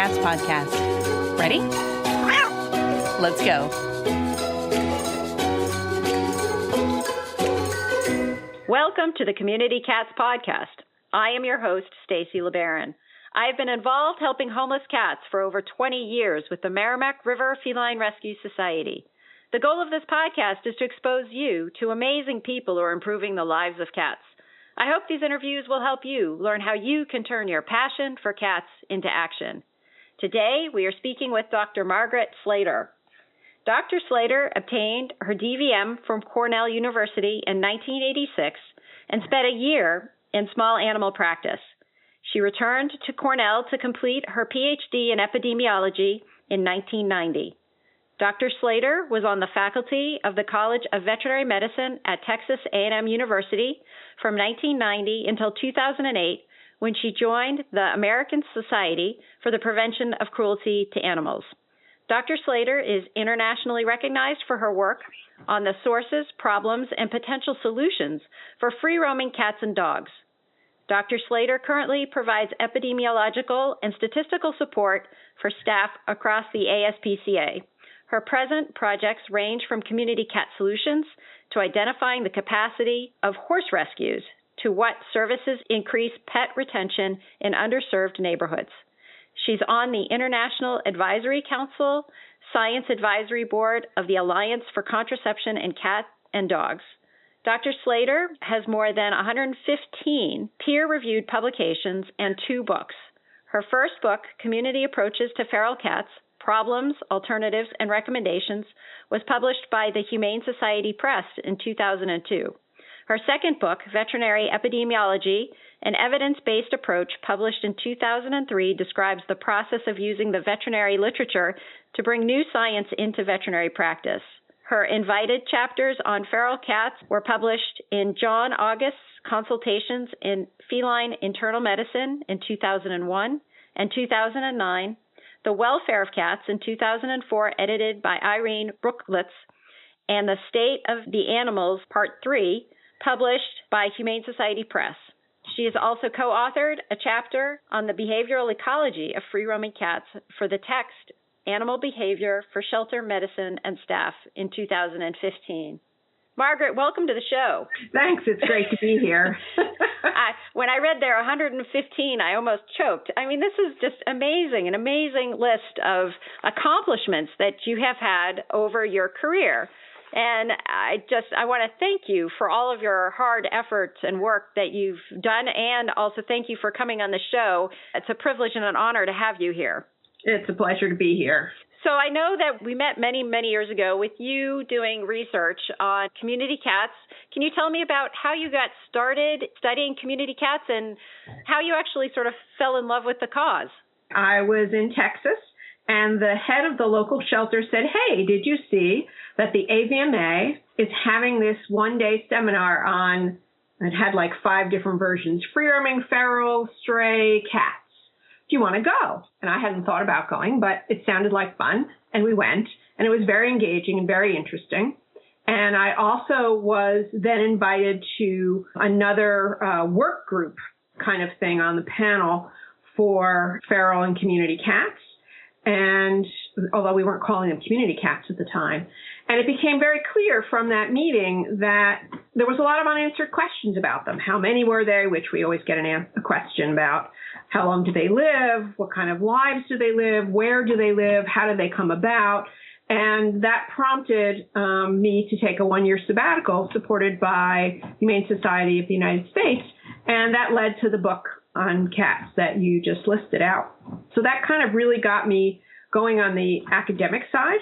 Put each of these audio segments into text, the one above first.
Cats podcast. Ready? Let's go. Welcome to the Community Cats podcast. I am your host, Stacy LeBaron. I have been involved helping homeless cats for over 20 years with the Merrimack River Feline Rescue Society. The goal of this podcast is to expose you to amazing people who are improving the lives of cats. I hope these interviews will help you learn how you can turn your passion for cats into action. Today, we are speaking with Dr. Margaret Slater. Dr. Slater obtained her DVM from Cornell University in 1986 and spent a year in small animal practice. She returned to Cornell to complete her PhD in epidemiology in 1990. Dr. Slater was on the faculty of the College of Veterinary Medicine at Texas A&M University from 1990 until 2008, when she joined the American Society for the Prevention of Cruelty to Animals. Dr. Slater is internationally recognized for her work on the sources, problems, and potential solutions for free-roaming cats and dogs. Dr. Slater currently provides epidemiological and statistical support for staff across the ASPCA. Her present projects range from community cat solutions to identifying the capacity of horse rescues to what services increase pet retention in underserved neighborhoods. She's on the International Advisory Council Science Advisory Board of the Alliance for Contraception in Cats and Dogs. Dr. Slater has more than 115 peer-reviewed publications and 2 books. Her first book, Community Approaches to Feral Cats, Problems, Alternatives, and Recommendations, was published by the Humane Society Press in 2002. Her second book, Veterinary, Epidemiology, an evidence-based approach, published in 2003, describes the process of using the veterinary literature to bring new science into veterinary practice. Her invited chapters on feral cats were published in John August's Consultations in Feline Internal Medicine in 2001 and 2009, The Welfare of Cats in 2004, edited by Irene Brucklitz, and The State of the Animals, Part 3, published by Humane Society Press. She has also co-authored a chapter on the behavioral ecology of free-roaming cats for the text Animal Behavior for Shelter Medicine and Staff in 2015. Margaret, welcome to the show. Thanks. It's great to be here. When I read there 115, I almost choked. I mean, this is just amazing, an amazing list of accomplishments that you have had over your career. And I want to thank you for all of your hard efforts and work that you've done, and also thank you for coming on the show. It's a privilege and an honor to have you here. It's a pleasure to be here. So I know that we met many, many years ago with you doing research on community cats. Can you tell me about how you got started studying community cats and how you actually sort of fell in love with the cause? I was in Texas, and the head of the local shelter said, "Hey, did you see that the AVMA is having this one-day seminar on," it had like 5 different versions, free-roaming, feral, stray cats. Do you want to go? And I hadn't thought about going, but it sounded like fun, and we went, and it was very engaging and very interesting. And I also was then invited to another work group kind of thing on the panel for feral and community cats. And although we weren't calling them community cats at the time. And it became very clear from that meeting that there was a lot of unanswered questions about them. How many were they, which we always get a question about. How long do they live? What kind of lives do they live? Where do they live? How do they come about? And that prompted me to take a 1-year sabbatical supported by Humane Society of the United States. And that led to the book on cats that you just listed out. So that kind of really got me going on the academic side.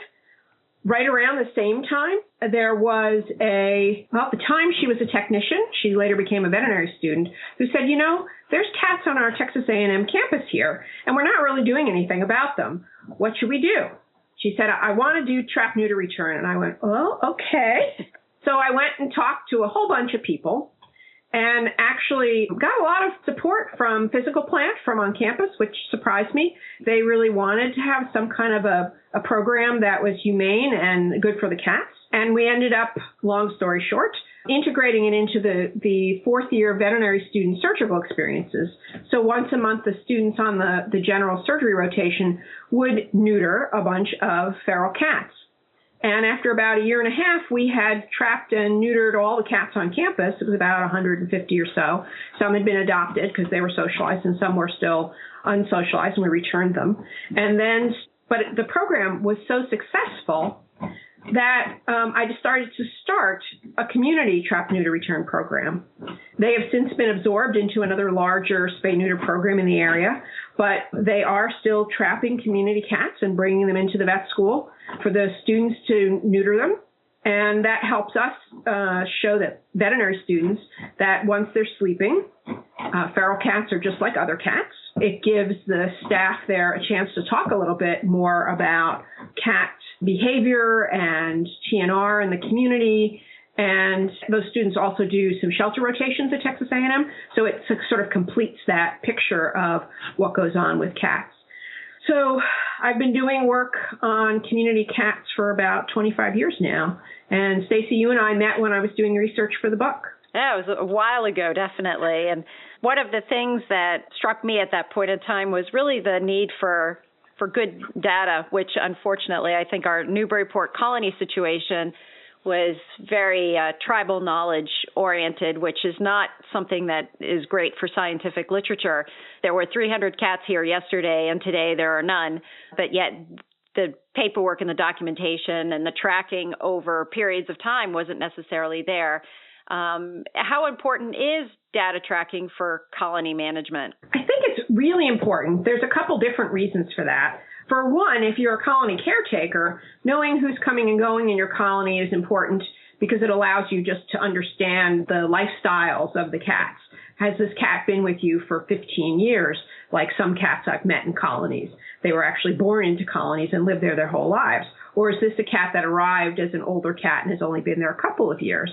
Right around the same time, there was at the time she was a technician, she later became a veterinary student, who said, there's cats on our Texas A&M campus here, and we're not really doing anything about them. What should we do? She said, I want to do Trap-Neuter-Return. And I went, oh, okay. So I went and talked to a whole bunch of people and actually got a lot of support from Physical Plant from on campus, which surprised me. They really wanted to have some kind of a program that was humane and good for the cats. And we ended up, long story short, integrating it into the fourth year veterinary student surgical experiences. So once a month, the students on the general surgery rotation would neuter a bunch of feral cats. And after about a year and a half, we had trapped and neutered all the cats on campus. It was about 150 or so. Some had been adopted because they were socialized, and some were still unsocialized, and we returned them. But the program was so successful that I started to start a community Trap-Neuter-Return program. They have since been absorbed into another larger spay-neuter program in the area, but they are still trapping community cats and bringing them into the vet school for the students to neuter them. And that helps us show that veterinary students that once they're sleeping, feral cats are just like other cats. It gives the staff there a chance to talk a little bit more about cat behavior and TNR in the community. And those students also do some shelter rotations at Texas A&M. So it sort of completes that picture of what goes on with cats. So I've been doing work on community cats for about 25 years now. And Stacy, you and I met when I was doing research for the book. Yeah, it was a while ago, definitely. And one of the things that struck me at that point in time was really the need for good data, which unfortunately I think our Newburyport colony situation was very tribal knowledge oriented, which is not something that is great for scientific literature. There were 300 cats here yesterday, and today there are none, but yet the paperwork and the documentation and the tracking over periods of time wasn't necessarily there. How important is data tracking for colony management? I think it's really important. There's a couple different reasons for that. For one, if you're a colony caretaker, knowing who's coming and going in your colony is important because it allows you just to understand the lifestyles of the cats. Has this cat been with you for 15 years, like some cats I've met in colonies? They were actually born into colonies and lived there their whole lives. Or is this a cat that arrived as an older cat and has only been there a couple of years?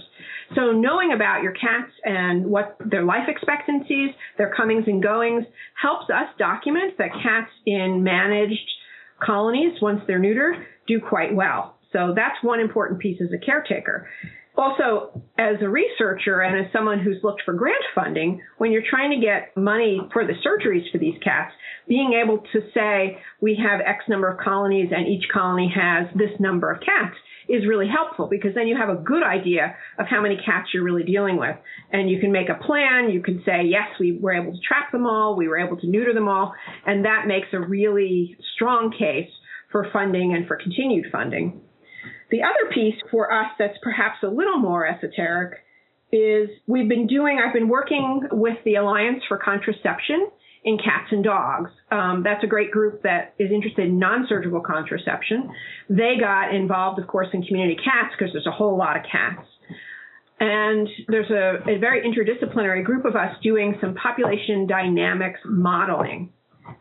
So knowing about your cats and what their life expectancies, their comings and goings, helps us document that cats in managed colonies, once they're neutered, do quite well. So that's one important piece as a caretaker. Also, as a researcher and as someone who's looked for grant funding, when you're trying to get money for the surgeries for these cats, being able to say we have X number of colonies and each colony has this number of cats is really helpful, because then you have a good idea of how many cats you're really dealing with. And you can make a plan. You can say, yes, we were able to trap them all. We were able to neuter them all. And that makes a really strong case for funding and for continued funding. The other piece for us that's perhaps a little more esoteric is I've been working with the Alliance for Contraception in cats and dogs. That's a great group that is interested in non-surgical contraception. They got involved, of course, in community cats because there's a whole lot of cats. And there's a very interdisciplinary group of us doing some population dynamics modeling.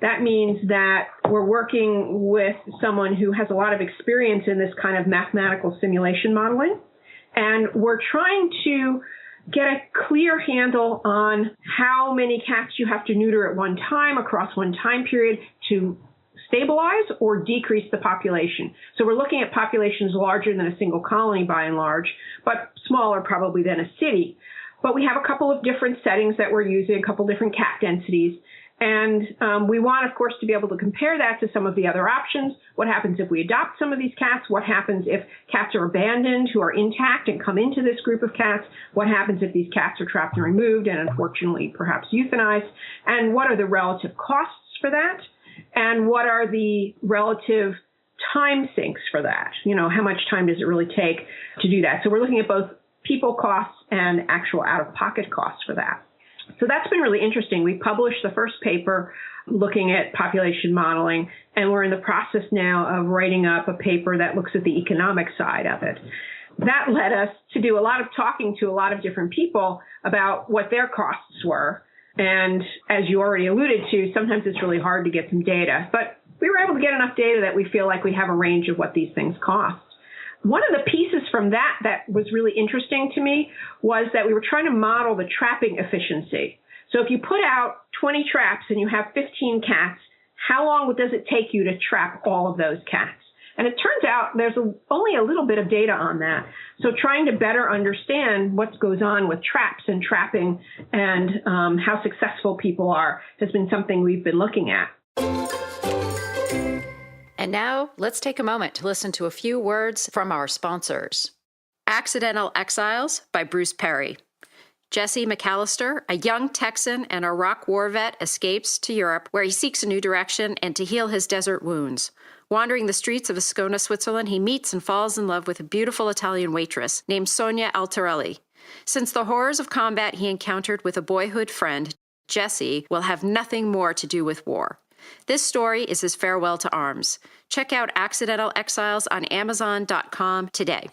That means that we're working with someone who has a lot of experience in this kind of mathematical simulation modeling. And we're trying to get a clear handle on how many cats you have to neuter at one time across one time period to stabilize or decrease the population. So we're looking at populations larger than a single colony by and large, but smaller probably than a city. But we have a couple of different settings that we're using, a couple different cat densities. And we want, of course, to be able to compare that to some of the other options. What happens if we adopt some of these cats? What happens if cats are abandoned who are intact and come into this group of cats? What happens if these cats are trapped and removed and unfortunately perhaps euthanized? And what are the relative costs for that? And what are the relative time sinks for that? You know, how much time does it really take to do that? So we're looking at both people costs and actual out-of-pocket costs for that. So that's been really interesting. We published the first paper looking at population modeling, and we're in the process now of writing up a paper that looks at the economic side of it. That led us to do a lot of talking to a lot of different people about what their costs were. And as you already alluded to, sometimes it's really hard to get some data. But we were able to get enough data that we feel like we have a range of what these things cost. One of the pieces from that was really interesting to me was that we were trying to model the trapping efficiency. So if you put out 20 traps and you have 15 cats, how long does it take you to trap all of those cats? And it turns out there's only a little bit of data on that. So trying to better understand what goes on with traps and trapping and how successful people are has been something we've been looking at. And now let's take a moment to listen to a few words from our sponsors. Accidental Exiles by Bruce Perry. Jesse McAllister, a young Texan and Iraq war vet, escapes to Europe where he seeks a new direction and to heal his desert wounds. Wandering the streets of Ascona, Switzerland, he meets and falls in love with a beautiful Italian waitress named Sonia Altarelli. Since the horrors of combat he encountered with a boyhood friend, Jesse will have nothing more to do with war. This story is his farewell to arms. Check out Accidental Exiles on Amazon.com today.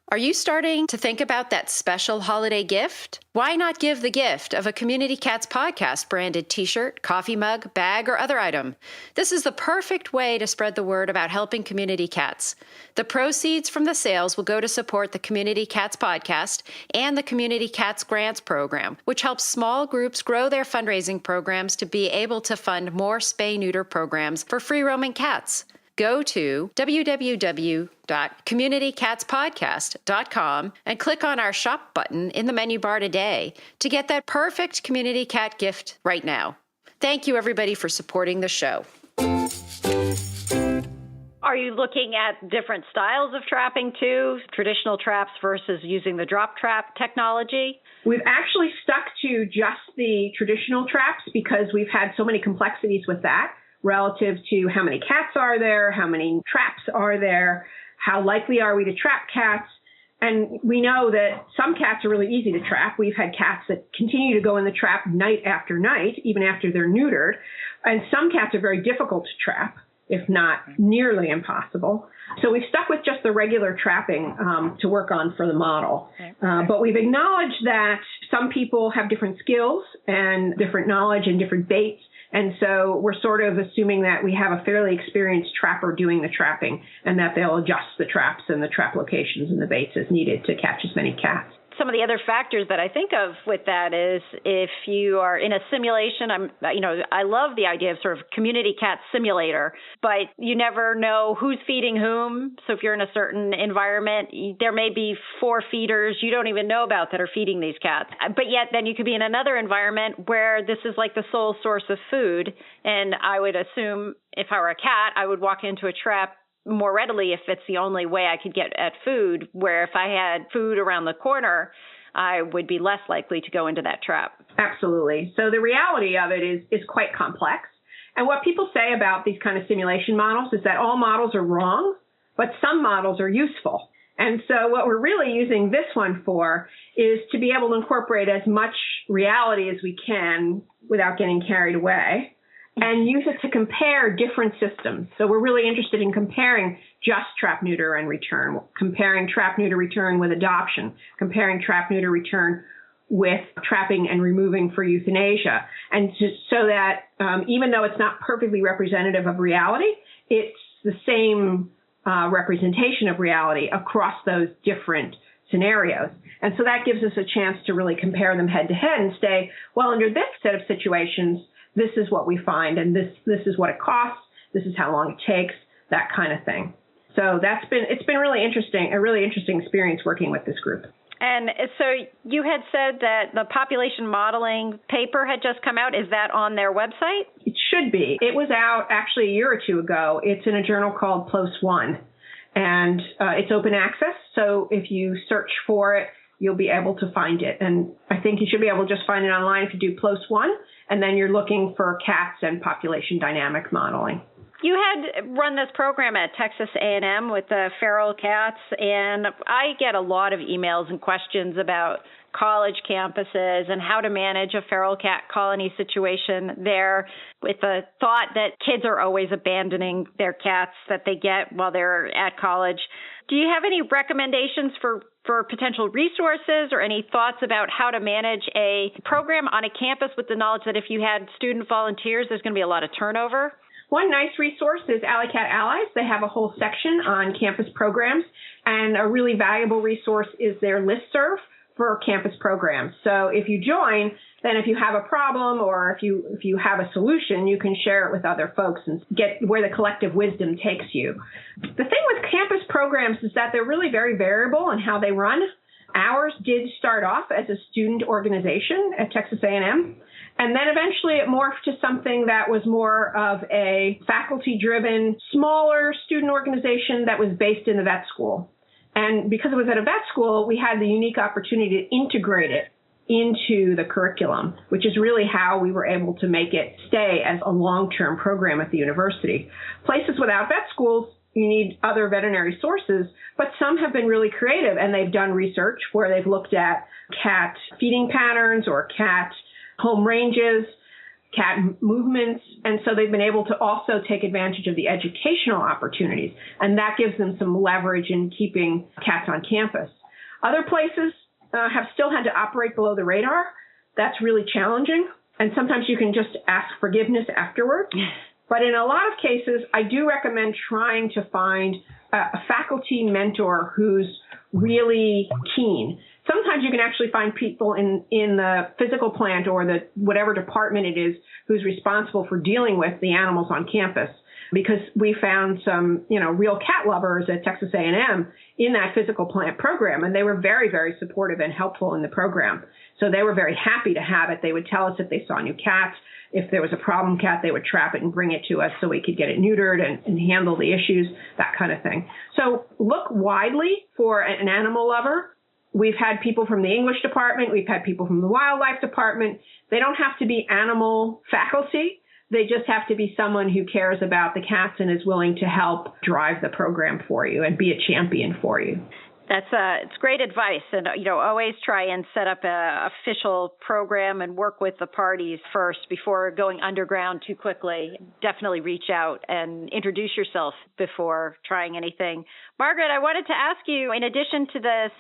Are you starting to think about that special holiday gift? Why not give the gift of a Community Cats podcast branded t-shirt, coffee mug, bag, or other item? This is the perfect way to spread the word about helping community cats. The proceeds from the sales will go to support the Community Cats podcast and the Community Cats Grants program, which helps small groups grow their fundraising programs to be able to fund more spay-neuter programs for free-roaming cats. Go to www.communitycatspodcast.com and click on our shop button in the menu bar today to get that perfect community cat gift right now. Thank you, everybody, for supporting the show. Are you looking at different styles of trapping too? Traditional traps versus using the drop trap technology? We've actually stuck to just the traditional traps because we've had so many complexities with that, relative to how many cats are there, how many traps are there, how likely are we to trap cats. And we know that some cats are really easy to trap. We've had cats that continue to go in the trap night after night, even after they're neutered. And some cats are very difficult to trap, if not nearly impossible. So we've stuck with just the regular trapping to work on for the model. But we've acknowledged that some people have different skills and different knowledge and different baits. And so we're sort of assuming that we have a fairly experienced trapper doing the trapping and that they'll adjust the traps and the trap locations and the baits as needed to catch as many cats. Some of the other factors that I think of with that is if you are in a simulation, I love the idea of sort of community cat simulator, but you never know who's feeding whom. So if you're in a certain environment, there may be 4 feeders you don't even know about that are feeding these cats. But yet then you could be in another environment where this is like the sole source of food. And I would assume if I were a cat, I would walk into a trap more readily if it's the only way I could get at food, where if I had food around the corner, I would be less likely to go into that trap. Absolutely. So the reality of it is quite complex. And what people say about these kind of simulation models is that all models are wrong, but some models are useful. And so what we're really using this one for is to be able to incorporate as much reality as we can without getting carried away, and use it to compare different systems. So we're really interested in comparing just trap-neuter-and-return, comparing trap-neuter-return with adoption, comparing trap-neuter-return with trapping and removing for euthanasia. And so that even though it's not perfectly representative of reality, it's the same representation of reality across those different scenarios. And so that gives us a chance to really compare them head to head and say, well, under this set of situations, this is what we find, and this is what it costs, this is how long it takes, that kind of thing. So it's been really interesting, a really interesting experience working with this group. And so you had said that the population modeling paper had just come out. Is that on their website? It should be. It was out actually a year or two ago. It's in a journal called PLOS One, and it's open access. So if you search for it, you'll be able to find it. And I think you should be able to just find it online if you do PLOS One, and then you're looking for cats and population dynamic modeling. You had run this program at Texas A&M with the feral cats, and I get a lot of emails and questions about college campuses and how to manage a feral cat colony situation there, with the thought that kids are always abandoning their cats that they get while they're at college. Do you have any recommendations for potential resources or any thoughts about how to manage a program on a campus with the knowledge that if you had student volunteers, there's going to be a lot of turnover? One nice resource is Alley Cat Allies. They have a whole section on campus programs, and a really valuable resource is their listserv for campus programs. So if you join, then if you have a problem or if you have a solution, you can share it with other folks and get where the collective wisdom takes you. The thing with campus programs is that they're really very variable in how they run. Ours did start off as a student organization at Texas A&M, and then eventually it morphed to something that was more of a faculty-driven, smaller student organization that was based in the vet school. And because it was at a vet school, we had the unique opportunity to integrate it into the curriculum, which is really how we were able to make it stay as a long-term program at the university. Places without vet schools, you need other veterinary sources, but some have been really creative, and they've done research where they've looked at cat feeding patterns or cat home ranges, cat movements, and so they've been able to also take advantage of the educational opportunities, and that gives them some leverage in keeping cats on campus. Other places have still had to operate below the radar. That's really challenging, and sometimes you can just ask forgiveness afterward. But in a lot of cases, I do recommend trying to find a faculty mentor who's really keen. Sometimes you can actually find people in the physical plant or the whatever department it is who's responsible for dealing with the animals on campus, because we found some, real cat lovers at Texas A&M in that physical plant program, and they were very, very supportive and helpful in the program. So they were very happy to have it. They would tell us if they saw new cats. If there was a problem cat, they would trap it and bring it to us so we could get it neutered and handle the issues, that kind of thing. So look widely for an animal lover. We've had people from the English department. We've had people from the wildlife department. They don't have to be animal faculty. They just have to be someone who cares about the cats and is willing to help drive the program for you and be a champion for you. It's great advice, and always try and set up a official program and work with the parties first before going underground too quickly. Definitely reach out and introduce yourself before trying anything. Margaret, I wanted to ask you, in addition to this,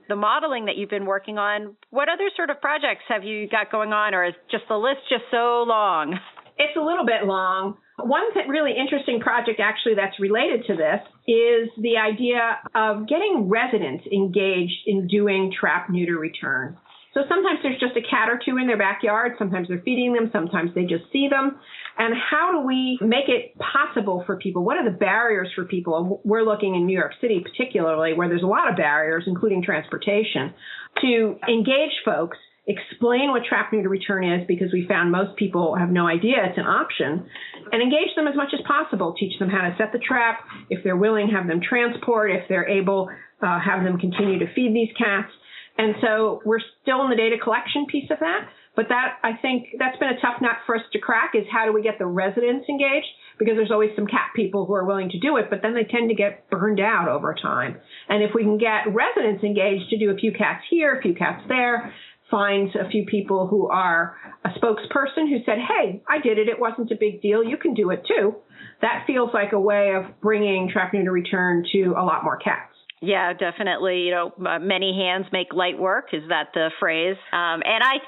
the modeling that you've been working on, what other sort of projects have you got going on, or is just the list just so long? It's a little bit long. One really interesting project actually that's related to this is the idea of getting residents engaged in doing trap-neuter-return. So sometimes there's just a cat or two in their backyard. Sometimes they're feeding them. Sometimes they just see them. And how do we make it possible for people? What are the barriers for people? We're looking in New York City particularly, where there's a lot of barriers, including transportation, to engage folks, explain what trap-neuter-return is, because we found most people have no idea it's an option, and engage them as much as possible. Teach them how to set the trap. If they're willing, have them transport. If they're able, have them continue to feed these cats. And so we're still in the data collection piece of that. But I think that's been a tough nut for us to crack, is how do we get the residents engaged? Because there's always some cat people who are willing to do it, but then they tend to get burned out over time. And if we can get residents engaged to do a few cats here, a few cats there, find a few people who are a spokesperson who said, hey, I did it. It wasn't a big deal. You can do it too. That feels like a way of bringing trap-neuter-return to a lot more cats. Yeah, definitely. Many hands make light work. Is that the phrase? And I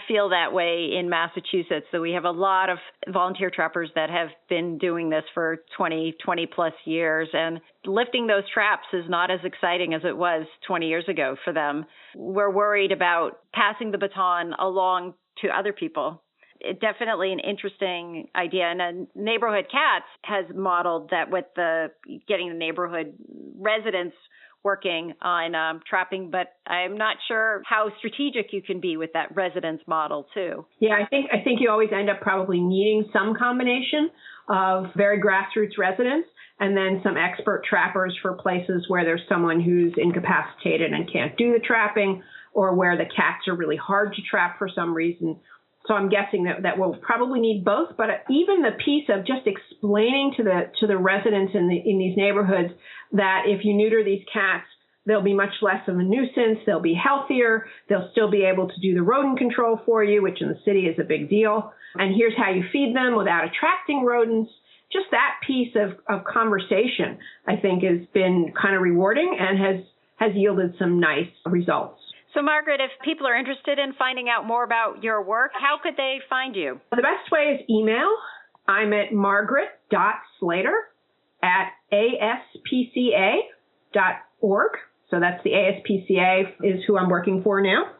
feel that way in Massachusetts. So we have a lot of volunteer trappers that have been doing this for 20 plus years. And lifting those traps is not as exciting as it was 20 years ago for them. We're worried about passing the baton along to other people. Definitely an interesting idea. And Neighborhood Cats has modeled that with getting the neighborhood residents working on trapping, but I'm not sure how strategic you can be with that residence model too. Yeah, I think you always end up probably needing some combination of very grassroots residents and then some expert trappers for places where there's someone who's incapacitated and can't do the trapping, or where the cats are really hard to trap for some reason. So I'm guessing that we'll probably need both, but even the piece of just explaining to the residents in these neighborhoods that if you neuter these cats, they'll be much less of a nuisance, they'll be healthier, they'll still be able to do the rodent control for you, which in the city is a big deal. And here's how you feed them without attracting rodents. Just that piece of conversation, I think, has been kind of rewarding and has yielded some nice results. So, Margaret, if people are interested in finding out more about your work, how could they find you? The best way is email. I'm at margaret.slater@aspca.org. So that's the ASPCA is who I'm working for now.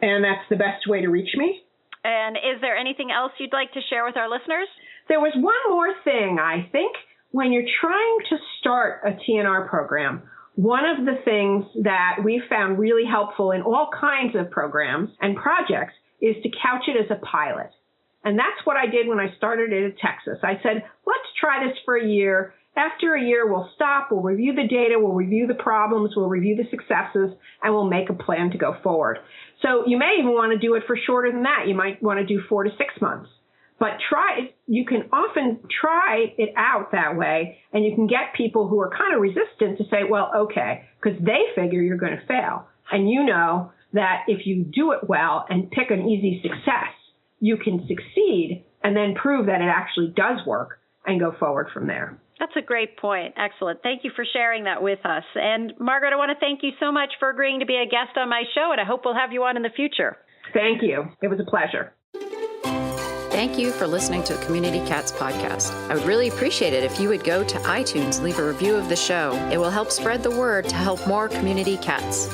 And that's the best way to reach me. And is there anything else you'd like to share with our listeners? There was one more thing, I think. When you're trying to start a TNR program, one of the things that we found really helpful in all kinds of programs and projects is to couch it as a pilot. And that's what I did when I started it at Texas. I said, let's try this for a year. After a year, we'll stop, we'll review the data, we'll review the problems, we'll review the successes, and we'll make a plan to go forward. So you may even want to do it for shorter than that. You might want to do 4 to 6 months. But you can often try it out that way, and you can get people who are kind of resistant to say, well, okay, because they figure you're going to fail. And you know that if you do it well and pick an easy success, you can succeed and then prove that it actually does work and go forward from there. That's a great point. Excellent. Thank you for sharing that with us. And Margaret, I want to thank you so much for agreeing to be a guest on my show, and I hope we'll have you on in the future. Thank you. It was a pleasure. Thank you for listening to the Community Cats podcast. I would really appreciate it if you would go to iTunes and leave a review of the show. It will help spread the word to help more community cats.